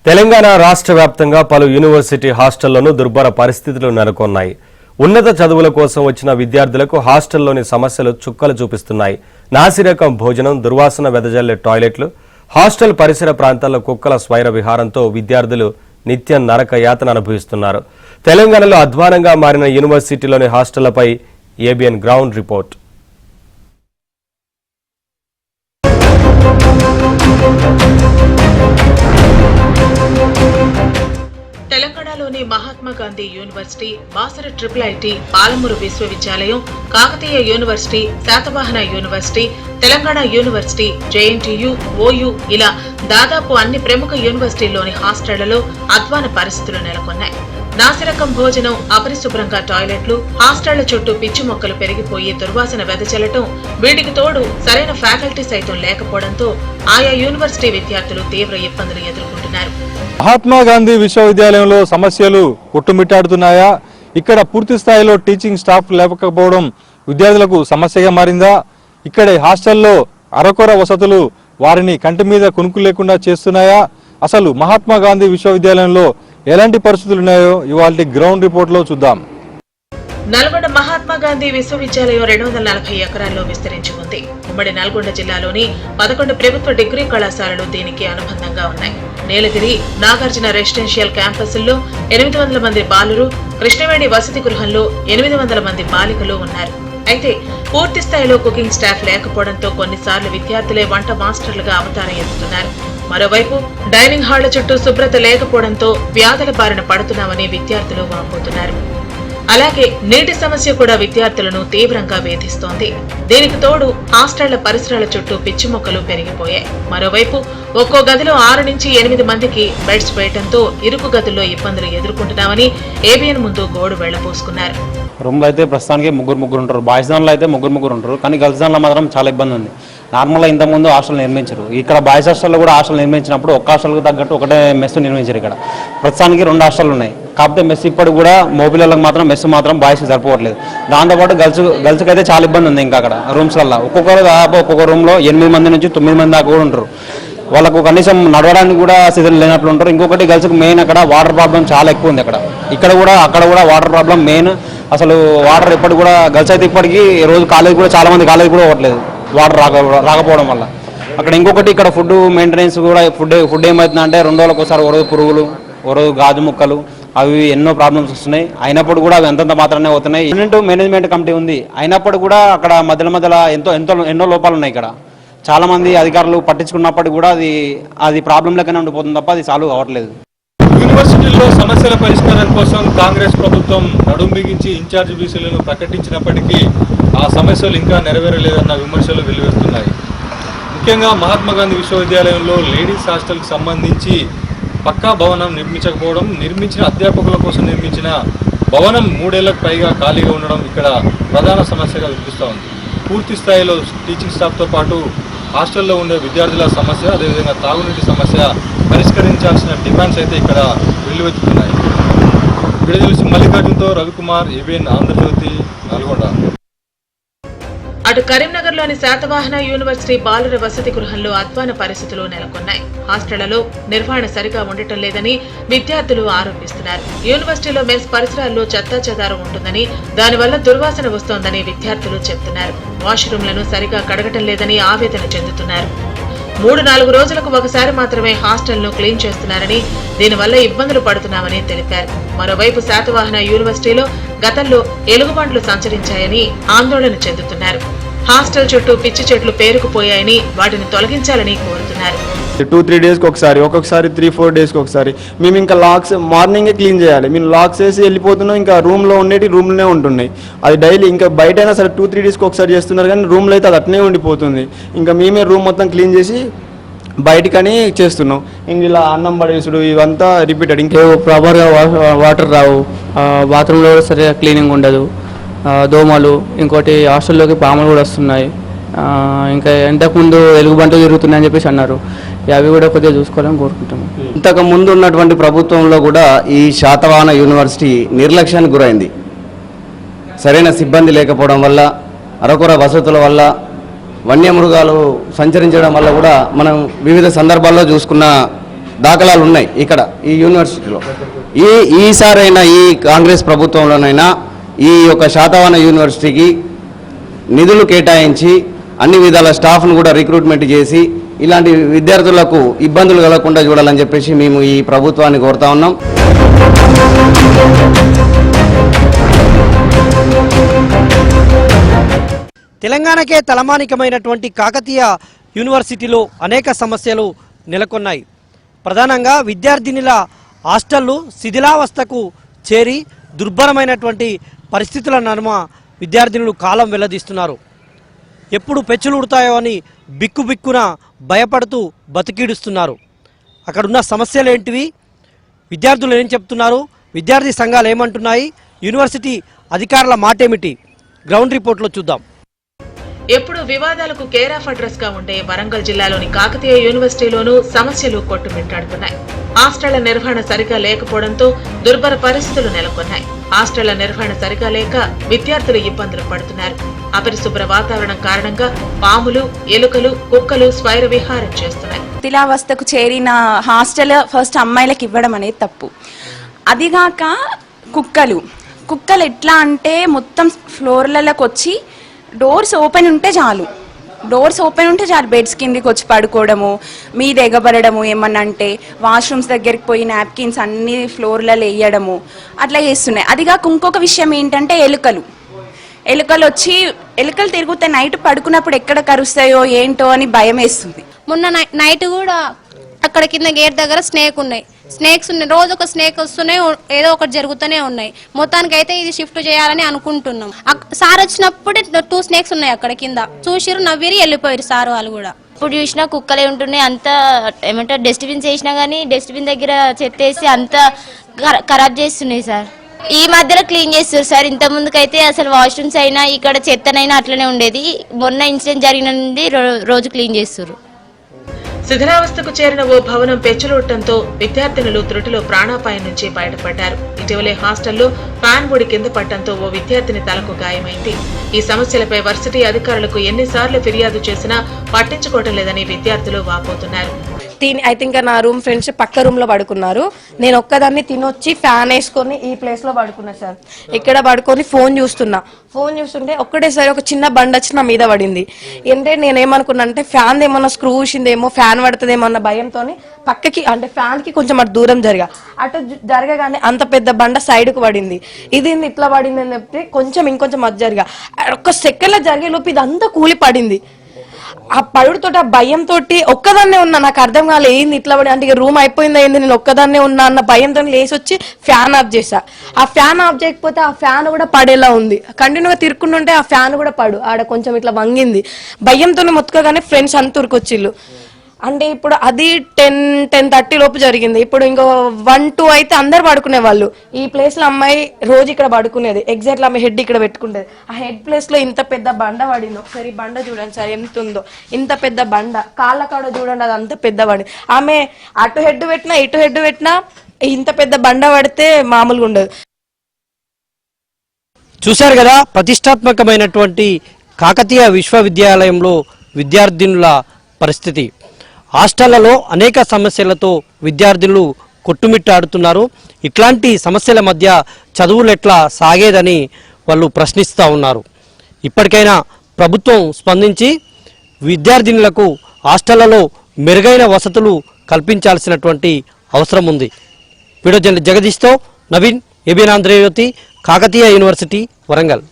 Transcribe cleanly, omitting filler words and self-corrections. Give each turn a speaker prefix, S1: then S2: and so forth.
S1: తెలంగాణ రాష్ట్ర వ్యాప్తంగా పలు యూనివర్సిటీ హాస్టళ్లను దుర్భర పరిస్థితులు నెలకొన్నాయి. ఉన్నత చదువుల కోసం వచ్చిన విద్యార్థులకు హాస్టల్లోని సమస్యలు చుక్కలు చూపిస్తున్నాయి. నాసిరకం భోజనం, దుర్వాసన వెదజల్లే టాయిలెట్లు, హాస్టల్ పరిసర ప్రాంతాల్లో కుక్కల స్వైర విహారంతో విద్యార్థులు నిత్యం నరక యాతన అనుభవిస్తున్నారు. తెలంగాణలో అధ్వానంగా మారిన యూనివర్సిటీలోని హాస్టళ్లపై ఏబిఎన్ గ్రౌండ్ రిపోర్ట్.
S2: తెలంగాణలోని Mahatma Gandhi university, Basara triple IT, Palamuru విశ్వవిద్యాలయం, Kakatiya university, Satavahana university, Telangana university, JNTU, OU ఇలా దాదాపు అన్ని ప్రముఖ యూనివర్సిటీల్లోని హాస్టళ్లలో అధ్వాన పరిస్థితులు నెలకొన్నాయి. నాసిరకం భోజనం, అపరిశుభ్రంగా టాయిలెట్లు, హాస్టళ్ల చుట్టూ పిచ్చి మొక్కలు పెరిగిపోయి దుర్వాసన వెదజల్లటం, వీటికి తోడు సరైన ఫ్యాకల్టీ సైతం లేకపోవడంతో ఆయా యూనివర్సిటీ విద్యార్థులు తీవ్ర ఇబ్బందులు ఎదుర్కొంటున్నారు.
S3: మహాత్మా గాంధీ విశ్వవిద్యాలయంలో సమస్యలు కొట్టుమిట్టాడుతున్నాయా? ఇక్కడ పూర్తి స్థాయిలో టీచింగ్ స్టాఫ్ లేకపోవడం విద్యార్థులకు సమస్యగా మారిందా? ఇక్కడే హాస్టల్లో అరకొర వసతులు వారిని కంటి మీద కునుకు లేకుండా చేస్తున్నాయా? అసలు మహాత్మా గాంధీ విశ్వవిద్యాలయంలో ఎలాంటి పరిస్థితులు ఉన్నాయో ఇవాళ గ్రౌండ్ రిపోర్ట్ లో చూద్దాం.
S2: నల్గొండ మహాత్మా గాంధీ విశ్వవిద్యాలయం 240 ఎకరాల్లో విస్తరించి ఉంది. ఉమ్మడి నల్గొండ జిల్లాలోని 11 ప్రభుత్వ డిగ్రీ కళాశాలలు దీనికి అనుబంధంగా ఉన్నాయి. నీలగిరి, నాగార్జున రెసిడెన్షియల్ క్యాంపస్ల్లో 800 మంది బాలురు, కృష్ణవేణి వసతి గృహంలో 800 మంది బాలికలు ఉన్నారు. అయితే పూర్తి స్థాయిలో కుకింగ్ స్టాఫ్ లేకపోవడంతో కొన్నిసార్లు విద్యార్థులే వంట మాస్టర్లుగా అవతారం ఎత్తుతున్నారు. మరోవైపు డైనింగ్ హాళ్ల చుట్టూ శుభ్రత లేకపోవడంతో వ్యాధుల బారిన పడుతున్నామని విద్యార్థులు వాపోతున్నారు. అలాగే నీటి సమస్య కూడా విద్యార్థులను తీవ్రంగా వేధిస్తోంది. దీనికి తోడు హాస్టళ్ల పరిసరాల చుట్టూ పిచ్చి మొక్కలు పెరిగిపోయాయి. మరోవైపు ఒక్కో గదిలో 6 నుంచి 8 మందికి బెడ్స్ వేయడంతో ఇరుకు గదుల్లో ఇబ్బందులు ఎదుర్కొంటున్నామని ఏబిఎన్ ముందు గోడు వెళ్లబోసుకున్నారు.
S4: రూమ్లో అయితే ప్రస్తుతానికి ముగ్గురు ఉంటారు. బాయ్స్ దానిలో అయితే ముగ్గురు ఉంటారు. కానీ గర్ల్స్ దానిలో మాత్రం చాలా ఇబ్బంది ఉంది. నార్మల్గా ఇంతకుముందు హాస్టల్ నిర్మించారు. ఇక్కడ బాయ్స్ హాస్టల్లో కూడా హాస్టల్ నిర్మించినప్పుడు ఒక్క హాస్టల్కి తగ్గట్టు ఒకటే మెస్ నిర్మించారు. ఇక్కడ ప్రస్తుతానికి 2 హాస్టల్ ఉన్నాయి. కాకపోతే మెస్ ఇప్పటికి కూడా మోబిలకు మాత్రం మెస్ మాత్రం బాయ్స్కి సరిపోవట్లేదు. దాంతోపాటు గర్ల్స్కి అయితే చాలా ఇబ్బంది ఉంది. ఇంకా అక్కడ రూమ్స్లలో ఒక్కొక్క రూమ్లో 8 మంది నుంచి 9 మంది దాకా కూడా ఉంటారు. వాళ్ళకు కనీసం నడవడానికి కూడా స్థితిలో లేనట్లు ఉంటారు. ఇంకొకటి గర్ల్స్కి మెయిన్ అక్కడ వాటర్ ప్రాబ్లం చాలా ఎక్కువ ఉంది. అక్కడ కూడా వాటర్ ప్రాబ్లం మెయిన్. అసలు వాటర్ ఇప్పటికి కూడా గర్ల్స్ అయితే ఇప్పటికీ రోజు కాలేజ్ కూడా చాలా మంది కాలేజ్ కూడా అవ్వట్లేదు వాటర్ రాకపోవడం వల్ల. అక్కడ ఇంకొకటి ఇక్కడ ఫుడ్ మెయింటెనెన్స్ కూడా ఫుడ్ ఏమవుతుందంటే 2 రోజులకు ఒకసారి ఓ రోజు పురుగులు, ఓ రోజు గాజు ముక్కలు, అవి ఎన్నో ప్రాబ్లమ్స్ వస్తున్నాయి. అయినప్పుడు కూడా అవి ఎంతంత మాత్రమే అవుతున్నాయి. మేనేజ్మెంట్ కమిటీ ఉంది, అయినప్పుడు కూడా అక్కడ మధ్యలో ఎన్నో లోపాలు ఉన్నాయి. ఇక్కడ చాలా మంది అధికారులు పట్టించుకున్నప్పటికీ కూడా అది ప్రాబ్లం లెక్కనే ఉండిపోతుంది తప్ప అది సాల్వ్ అవ్వట్లేదు.
S3: యూనివర్సిటీల్లో సమస్యల పరిష్కారం కోసం కాంగ్రెస్ ప్రభుత్వం నడుం బిగించి ఇన్ఛార్జ్ బీసీలను ప్రకటించినప్పటికీ ఆ సమస్యలు ఇంకా నెరవేరలేదన్న విమర్శలు వెల్లువెత్తున్నాయి. ముఖ్యంగా మహాత్మా గాంధీ విశ్వవిద్యాలయంలో లేడీస్ హాస్టల్కి సంబంధించి పక్కా భవనం నిర్మించకపోవడం, నిర్మించిన అధ్యాపకుల కోసం నిర్మించిన భవనం 3 ఏళ్లకు పైగా ఖాళీగా ఉండడం ఇక్కడ ప్రధాన సమస్యగా వినిపిస్తూ ఉంది. పూర్తి స్థాయిలో టీచింగ్ స్టాఫ్తో పాటు హాస్టల్లో ఉండే విద్యార్థుల సమస్య, అదేవిధంగా తాగునీటి సమస్య పరిష్కరించాల్సిన డిమాండ్స్ అయితే ఇక్కడ వెల్లువెత్తుతున్నాయి. విడుదల మల్లికార్జునతో రవికుమార్, ఏబిఎన్ ఆంధ్రజ్యోతి, నల్గొండ.
S2: అటు కరీంనగర్లోని శాతవాహన యూనివర్సిటీ బాలుర వసతి గృహంలో అధ్వాన పరిస్థితులు నెలకొన్నాయి. హాస్టళ్లలో నిర్వహణ సరిగా ఉండటం లేదని విద్యార్థులు ఆరోపిస్తున్నారు. యూనివర్సిటీలో మెస్ పరిసరాల్లో చెత్తాచెదారం ఉంటుందని, దానివల్ల దుర్వాసన వస్తోందని విద్యార్థులు చెబుతున్నారు. వాష్రూమ్లను సరిగా కడగటం లేదని ఆవేదన చెందుతున్నారు. 3-4 రోజులకు ఒకసారి మాత్రమే హాస్టల్ను క్లీన్ చేస్తున్నారని, దీనివల్ల ఇబ్బందులు పడుతున్నామని తెలిపారు. మరోవైపు శాతవాహన యూనివర్సిటీలో గతంలో ఎలుగుబంట్లు సంచరించాయని ఆందోళన చెందుతున్నారు. హాస్టల్ చుట్టూ పిచ్చి చెట్లు పేరుకుపోయాయని, వాటిని తొలగించాలని కోరుతున్నారు.
S5: 2-3 డేస్కి ఒకసారి, ఒక్కొక్కసారి 3-4 డేస్కి ఒకసారి మేము ఇంకా లాక్స్ మార్నింగే క్లీన్ చేయాలి. మేము లాక్స్ వేసి వెళ్ళిపోతున్నాం. ఇంకా రూమ్లో ఉండేవి రూమ్లోనే ఉంటున్నాయి. అది డైలీ ఇంకా బయట అయినా సరే 2-3 డేస్కి ఒకసారి చేస్తున్నారు, కానీ రూమ్లో అయితే అది అట్నే ఉండిపోతుంది. ఇంకా మేమే రూమ్ మొత్తం క్లీన్ చేసి బయటకని చేస్తున్నాం. ఇంక ఇలా అన్నం పడేసుడు ఇవంతా రిపీటెడ్. ఇంకా
S6: ప్రాపర్గా వాటర్ రావు, బాత్రూంలో సరిగా క్లీనింగ్ ఉండదు, దోమలు, ఇంకోటి హాస్టల్లోకి పాములు కూడా వస్తున్నాయి. ఇంకా ఇంతకుముందు ఎలుగుబంట్లు తిరుగుతున్నాయని చెప్పేసి అన్నారు. అవి కూడా కొద్దిగా చూసుకోవాలని కోరుకుంటున్నాం.
S7: ఇంతకు ముందు ఉన్నటువంటి ప్రభుత్వంలో కూడా ఈ శాతవాహన యూనివర్సిటీ నిర్లక్ష్యానికి గురైంది. సరైన సిబ్బంది లేకపోవడం వల్ల, అరకొర వసతుల వల్ల, వన్యమృగాలు సంచరించడం వల్ల కూడా మనం వివిధ సందర్భాల్లో చూసుకున్న దాఖలాలు ఉన్నాయి ఇక్కడ ఈ యూనివర్సిటీలో. ఈసారైనా ఈ కాంగ్రెస్ ప్రభుత్వంలోనైనా ఈ యొక్క శాతవాహన యూనివర్సిటీకి నిధులు కేటాయించి అన్ని విధాల స్టాఫ్ను కూడా రిక్రూట్మెంట్ చేసి ఇలాంటి విద్యార్థులకు ఇబ్బందులు కలగకుండా చూడాలని చెప్పేసి మేము ఈ ప్రభుత్వాన్ని కోరుతా ఉన్నాం.
S8: తెలంగాణకే తలమానికమైనటువంటి కాకతీయ యూనివర్సిటీలో అనేక సమస్యలు నెలకొన్నాయి. ప్రధానంగా విద్యార్థినుల హాస్టళ్లు శిథిలావస్థకు చేరి దుర్భరమైనటువంటి పరిస్థితుల నడుమ విద్యార్థినులు కాలం వెల్లదీస్తున్నారు. ఎప్పుడు పెచ్చులు ఉడతాయో అని బిక్కుబిక్కున భయపడుతూ బతికిడుస్తున్నారు. అక్కడున్న సమస్యలు ఏంటివి, విద్యార్థులు ఏం చెప్తున్నారు, విద్యార్థి సంఘాలు ఏమంటున్నాయి, యూనివర్సిటీ అధికారుల మాటేమిటి, గ్రౌండ్ రిపోర్ట్లో చూద్దాం.
S2: ఎప్పుడు వివాదాలకు కేర్ ఆఫ్ అడ్రస్ గా ఉండే వరంగల్ జిల్లాలోని కాకతీయ యూనివర్సిటీలోనూ సమస్యలు కొట్టుమిట్టాడుతున్నాయి. హాస్టళ్ల నిర్వహణ సరిగా లేకపోవడంతో దుర్భర పరిస్థితులు నెలకొన్నాయి. హాస్టళ్ల నిర్వహణ సరిగా లేక విద్యార్థులు ఇబ్బందులు పడుతున్నారు. అపరిశుభ్ర వాతావరణం కారణంగా పాములు, ఎలుకలు, కుక్కలు స్వైర విహారం చేస్తున్నాయి.
S9: శిథిలావస్థకు చేరిన హాస్టల్ ఫస్ట్ అమ్మాయిలకు ఇవ్వడం అనేది తప్పు. అదిగాక కుక్కలు ఎట్లా అంటే మొత్తం ఫ్లోర్లలోకి వచ్చి డోర్స్ ఓపెన్ ఉంటే చాలు బెడ్స్ కిందికి వచ్చి పడుకోవడము, మీద ఎగబడము, ఏమన్నా అంటే వాష్రూమ్స్ దగ్గరికి పోయి నాప్కిన్స్ అన్ని ఫ్లోర్లలో వేయడము అట్లా చేస్తున్నాయి. అదిగాక ఇంకొక విషయం ఏంటంటే ఎలుకలు తిరుగుతే నైట్ పడుకున్నప్పుడు ఎక్కడ కరుస్తాయో ఏంటో అని భయం వేస్తుంది.
S10: మొన్న నైట్ కూడా అక్కడ కింద గేట్ దగ్గర స్నేక్స్ ఉన్నాయి. రోజు ఒక స్నేక్ వస్తూనే ఏదో ఒకటి జరుగుతూనే ఉన్నాయి. మొత్తానికి అయితే ఇది షిఫ్ట్ చేయాలని అనుకుంటున్నాం. సార్ వచ్చినప్పుడే 2 స్నేక్స్ ఉన్నాయి అక్కడ కింద. చూసిరు, నవ్విరి, వెళ్ళిపోయారు సార్ వాళ్ళు కూడా.
S11: ఇప్పుడు చూసినా కుక్కలే ఉంటున్నాయి. అంత ఏమంటారు, డస్ట్బిన్స్ వేసినా కానీ డస్ట్బిన్ దగ్గర చెత్తేసి అంత ఖరాబ్ చేస్తున్నాయి సార్. ఈ మధ్యలో క్లీన్ చేస్తారు సార్. ఇంత ముందుకైతే అసలు వాష్రూమ్స్ అయినా ఇక్కడ చెత్తనైనా అట్లనే ఉండేది. మొన్న ఇన్సిడెంట్ జరిగినది రోజు క్లీన్ చేస్తారు.
S2: శిథిలావస్థకు చేరిన ఓ భవనం పెచ్చులుట్టడంతో విద్యార్థినులు త్రుటిలో ప్రాణాపాయం నుంచి బయటపడ్డారు. ఇటీవలే హాస్టల్లో ఫ్యాన్ బోర్డు కింద పడటంతో ఓ విద్యార్థిని తలకు గాయమైంది. ఈ సమస్యలపై వర్సిటీ అధికారులకు ఎన్నిసార్లు ఫిర్యాదు చేసినా పట్టించుకోవడం లేదని విద్యార్థులు వాపోతున్నారు.
S12: అయితే ఇంకా నా రూమ్ ఫ్రెండ్స్ పక్క రూమ్ లో పడుకున్నారు. నేను ఒక్కదాన్ని తినొచ్చి ఫ్యాన్ వేసుకొని ఈ ప్లేస్ లో పడుకున్నా సార్. ఇక్కడ పడుకొని ఫోన్ చూస్తుంటే ఒక్కటేసారి ఒక చిన్న బండ వచ్చి నా మీద పడింది. అంటే నేనేమనుకున్నా అంటే ఫ్యాన్ ఏమన్నా స్క్రూ ఊసిందేమో, ఫ్యాన్ పడుతుందేమో అన్న భయంతో పక్కకి అంటే ఫ్యాన్ కి కొంచెం అటు దూరం అటు జరగగానే అంత పెద్ద బండ సైడ్ కు పడింది. ఇది ఇట్లా పడింది అని చెప్తే ఇంకొంచెం అది ఒక్క సెకండ్ లో జరిగే లోపు ఇదంతా కూలి పడింది. ఆ పడుతో ఆ భయంతో ఒక్కదాన్నే ఉన్నా, నాకు అర్థం కాలే ఏంది ఇట్లా పడి అంటే రూమ్ అయిపోయింది అయింది, నేను ఒక్కదాన్నే ఉన్నా అన్న భయంతో లేచి వచ్చి ఫ్యాన్ ఆఫ్ చేసా. ఆ ఫ్యాన్ ఆఫ్ చేయకపోతే ఆ ఫ్యాన్ కూడా పడేలా ఉంది. కంటిన్యూగా తిరుక్కుంటుంటే ఆ ఫ్యాన్ కూడా పడు ఆడ కొంచెం ఇట్లా వంగింది. భయంతో మొత్తుకోగానే ఫ్రెండ్స్ అంత ఉరికొచ్చిళ్ళు. అంటే ఇప్పుడు అది 10-10:30 లోపు జరిగింది. ఇప్పుడు ఇంకో 1-2 అయితే అందరు పడుకునే వాళ్ళు. ఈ ప్లేస్ లో అమ్మాయి రోజు ఇక్కడ పడుకునేది. ఎగ్జాక్ట్ ఆమె హెడ్ ఇక్కడ పెట్టుకునేది. ఆ హెడ్ ప్లేస్ లో ఇంత పెద్ద బండ పడింది. ఒకసారి ఈ బండ చూడండి సార్ ఎంత ఉందో. ఇంత పెద్ద బండ కాళ్ళ కాడ చూడండి, అది అంత పెద్ద పడింది. ఆమె అటు హెడ్ పెట్టినా ఇటు హెడ్ పెట్టినా ఇంత పెద్ద బండ పడితే మామూలుగా ఉండదు.
S8: చూశారు కదా, ప్రతిష్టాత్మకమైనటువంటి కాకతీయ విశ్వవిద్యాలయంలో విద్యార్థినుల పరిస్థితి. హాస్టళ్లలో అనేక సమస్యలతో విద్యార్థులు కొట్టుమిట్టాడుతున్నారు. ఇట్లాంటి సమస్యల మధ్య చదువులు ఎట్లా సాగేదని వాళ్ళు ప్రశ్నిస్తూ ఉన్నారు. ఇప్పటికైనా ప్రభుత్వం స్పందించి విద్యార్థినులకు హాస్టళ్లలో మెరుగైన వసతులు కల్పించాల్సినటువంటి అవసరం ఉంది. వీడియో జర్నలిస్ట్ జగదీష్తో నవీన్, ఏబిఎన్ ఆంధ్రజ్యోతి, కాకతీయ యూనివర్సిటీ, వరంగల్.